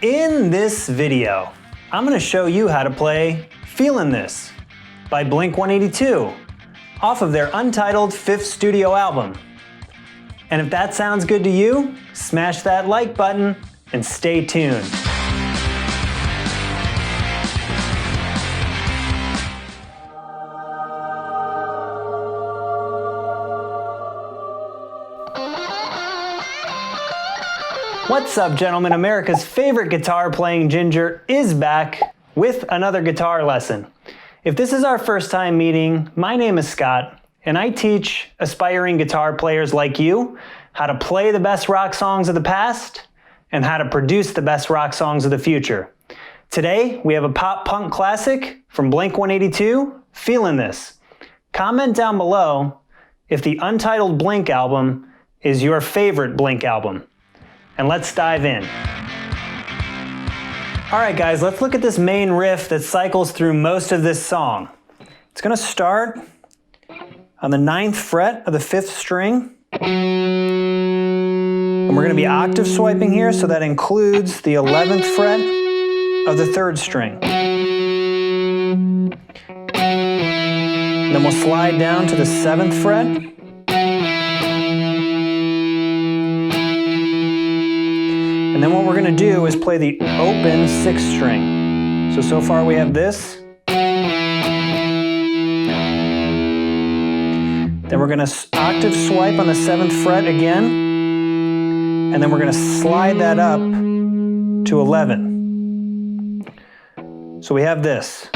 In this video, I'm going to show you how to play Feelin' This by Blink-182 off of their untitled 5th studio album. And if that sounds good to you, smash that like button and stay tuned. What's up, gentlemen? America's favorite guitar playing ginger is back with another guitar lesson. If this is our first time meeting, my name is Scott, and I teach aspiring guitar players like you how to play the best rock songs of the past and how to produce the best rock songs of the future. Today, we have a pop punk classic from Blink-182, Feelin' This. Comment down below if the untitled Blink album is your favorite Blink album. And let's dive in. All right, guys, let's look at this main riff that cycles through most of this song. It's gonna start on the 9th fret of the 5th string. And we're gonna be octave swiping here, so that includes the 11th fret of the 3rd string. And then we'll slide down to the 7th fret. And then what we're going to do is play the open 6th string. So far we have this. Then we're going to octave swipe on the 7th fret again. And then we're going to slide that up to 11. So we have this.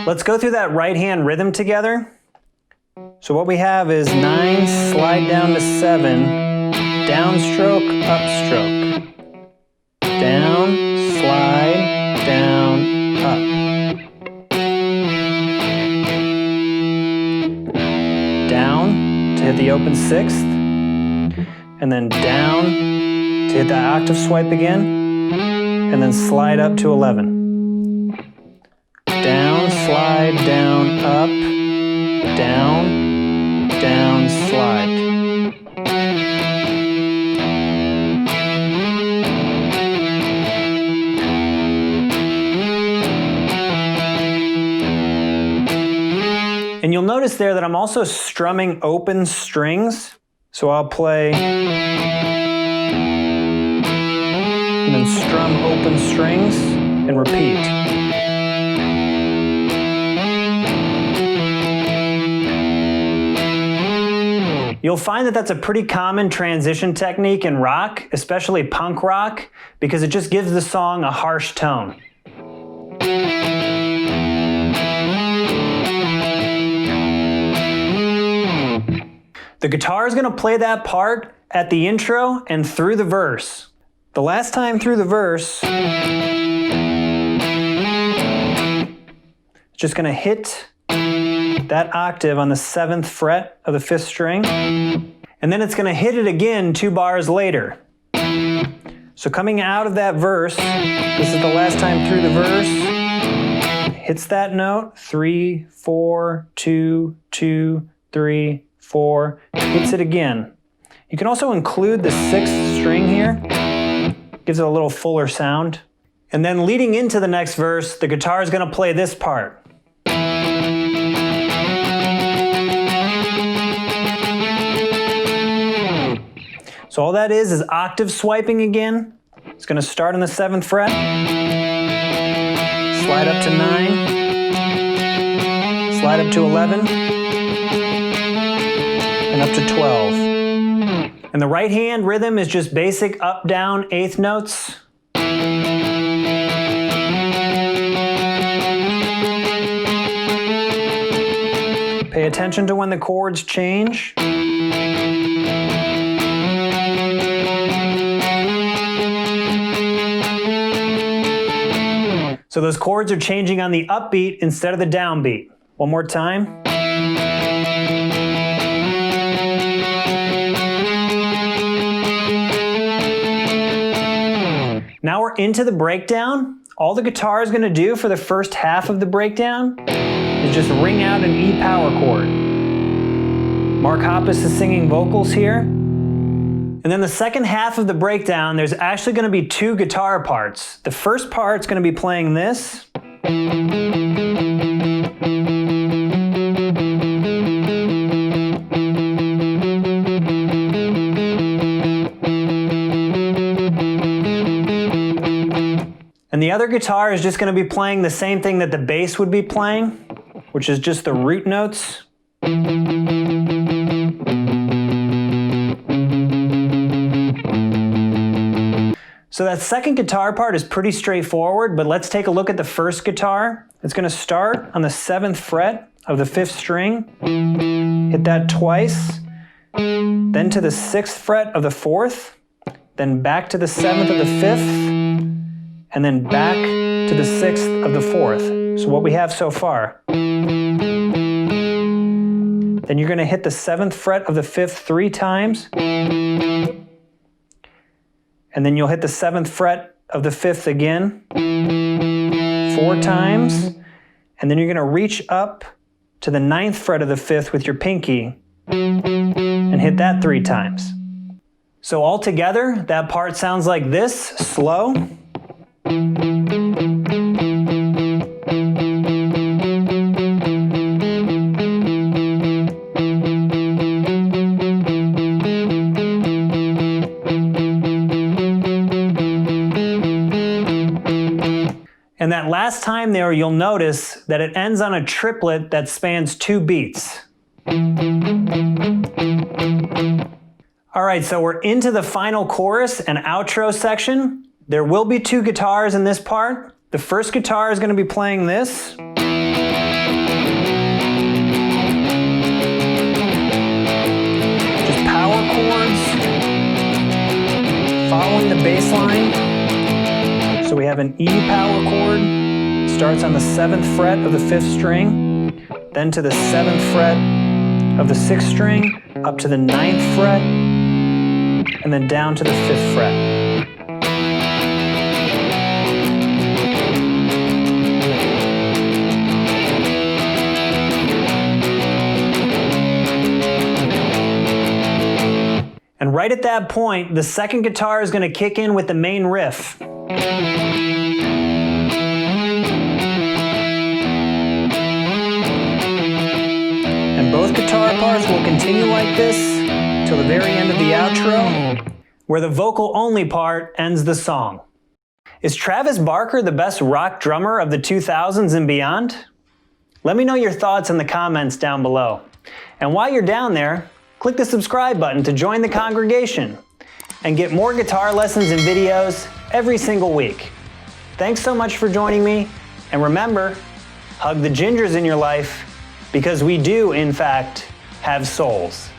Let's go through that right hand rhythm together. So what we have is 9, slide down to 7, downstroke, upstroke. Down, slide, down, up. Down to hit the open 6th, and then down to hit that octave swipe again, and then slide up to 11. Down, slide, down, up, down, down, slide. And you'll notice there that I'm also strumming open strings. So I'll play and then strum open strings and repeat. You'll find that that's a pretty common transition technique in rock, especially punk rock, because it just gives the song a harsh tone. The guitar is going to play that part at the intro and through the verse. The last time through the verse, it's just going to hit that octave on the 7th fret of the 5th string, and then it's going to hit it again 2 bars later. So coming out of that verse, this is the last time through the verse, hits that note, 3, 4, 2, 2, 3, 4, hits it again. You can also include the 6th string here, gives it a little fuller sound. And then leading into the next verse, the guitar is going to play this part. So all that is octave swiping again. It's going to start on the 7th fret, slide up to 9, slide up to 11, and up to 12. And the right hand rhythm is just basic up, down, 8th notes. Pay attention to when the chords change. So those chords are changing on the upbeat instead of the downbeat. One more time. Now we're into the breakdown. All the guitar is going to do for the first half of the breakdown is just ring out an E power chord. Mark Hoppus is singing vocals here. And then the second half of the breakdown, there's actually going to be two guitar parts. The first part's going to be playing this. And the other guitar is just going to be playing the same thing that the bass would be playing, which is just the root notes. So that second guitar part is pretty straightforward, but let's take a look at the first guitar. It's going to start on the 7th fret of the 5th string, hit that twice, then to the 6th fret of the 4th, then back to the 7th of the 5th, and then back to the 6th of the 4th. So what we have so far. Then you're going to hit the 7th fret of the 5th 3 times, and then you'll hit the 7th fret of the 5th again 4 times, and then you're going to reach up to the 9th fret of the 5th with your pinky and hit that 3 times. So all together, that part sounds like this, slow. And that last time there, you'll notice that it ends on a triplet that spans 2 beats. All right, so we're into the final chorus and outro section. There will be 2 guitars in this part. The first guitar is going to be playing this. Just power chords, following the bass line. So we have an E power chord, starts on the 7th fret of the 5th string, then to the 7th fret of the 6th string, up to the 9th fret, and then down to the 5th fret. And right at that point, the second guitar is going to kick in with the main riff. And both guitar parts will continue like this till the very end of the outro, where the vocal only part ends the song. Is Travis Barker the best rock drummer of the 2000s and beyond? Let me know your thoughts in the comments down below. And while you're down there, click the subscribe button to join the congregation and get more guitar lessons and videos every single week. Thanks so much for joining me, and remember, hug the gingers in your life, because we do, in fact, have souls.